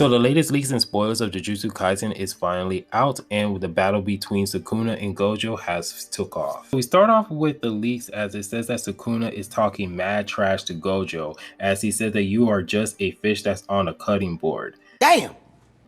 So the latest leaks and spoilers of Jujutsu Kaisen is finally out, and the battle between Sukuna and Gojo has took off. We start off with the leaks as it says that Sukuna is talking mad trash to Gojo, as he says that you are just a fish that's on a cutting board. Damn.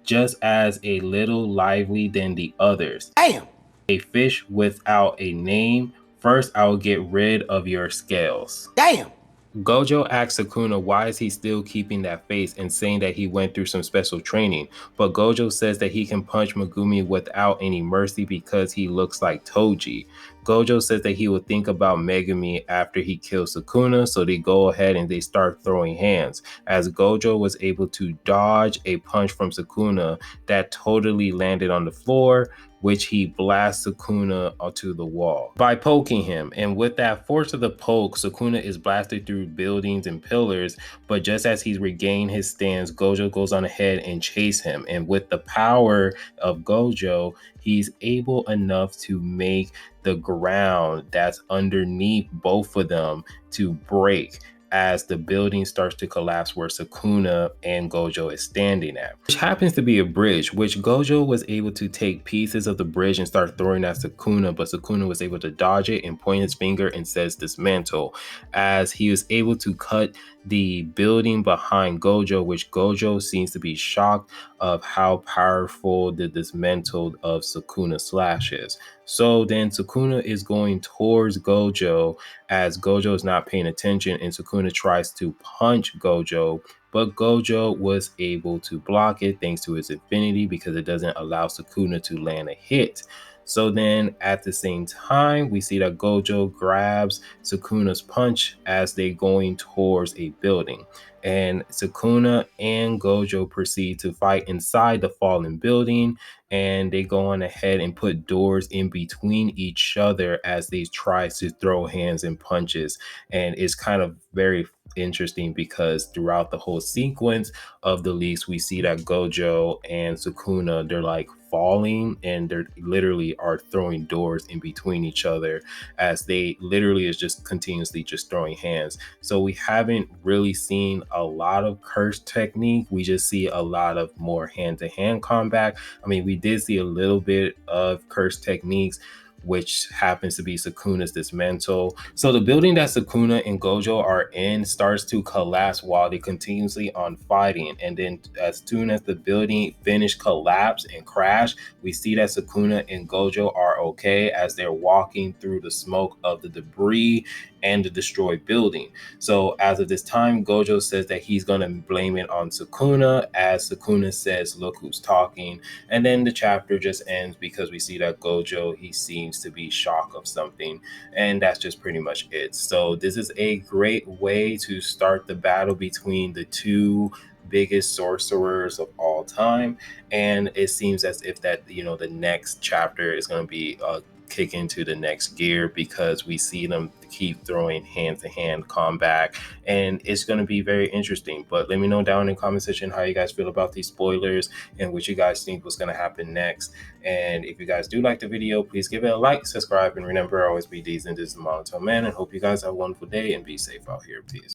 Just as a little lively than the others. Damn. A fish without a name. First, I will get rid of your scales. Damn. Gojo asks Sukuna why is he still keeping that face and saying that he went through some special training, but Gojo says that he can punch Megumi without any mercy because he looks like Toji. Gojo says that he will think about Megumi after he kills Sukuna, so they go ahead and they start throwing hands, as Gojo was able to dodge a punch from Sukuna that totally landed on the floor, which he blasts Sukuna onto the wall by poking him. And with that force of the poke, Sukuna is blasted through buildings and pillars, but just as he's regained his stance, Gojo goes on ahead and chase him. And with the power of Gojo, he's able enough to make the ground that's underneath both of them to break as the building starts to collapse where Sukuna and Gojo is standing at, which happens to be a bridge, which Gojo was able to take pieces of the bridge and start throwing at Sukuna, but Sukuna was able to dodge it and point his finger and says dismantle, as he was able to cut the building behind Gojo, which Gojo seems to be shocked of how powerful the dismantled of Sukuna slash is. So then Sukuna is going towards Gojo as Gojo is not paying attention, and Sukuna tries to punch Gojo, but Gojo was able to block it thanks to his infinity because it doesn't allow Sukuna to land a hit. So then at the same time, we see that Gojo grabs Sukuna's punch as they're going towards a building. And Sukuna and Gojo proceed to fight inside the fallen building, and they go on ahead and put doors in between each other as they try to throw hands and punches. And it's kind of very interesting because throughout the whole sequence of the leaks, we see that Gojo and Sukuna, they're like falling and they're literally are throwing doors in between each other as they literally is just continuously just throwing hands. So we haven't really seen a lot of curse technique. We just see a lot of more hand-to-hand combat. I mean, we did see a little bit of curse techniques, which happens to be Sukuna's dismantle. So the building that Sukuna and Gojo are in starts to collapse while they continuously on fighting. And then as soon as the building finished collapse and crash, we see that Sukuna and Gojo are okay as they're walking through the smoke of the debris and the destroyed building. So as of this time, Gojo says that he's going to blame it on Sukuna, as Sukuna says, look who's talking. And then the chapter just ends because we see that Gojo, he seems to be shocked of something, and that's just pretty much it. So this is a great way to start the battle between the two biggest sorcerers of all time, and it seems as if that, you know, the next chapter is going to be kick into the next gear because we see them keep throwing hand-to-hand combat, and it's going to be very interesting. But let me know down in the comment section how you guys feel about these spoilers and what you guys think was going to happen next. And if you guys do like the video, please give it a like, subscribe, and remember, always be decent. This is the Monotone Man, and hope you guys have a wonderful day and be safe out here. Peace.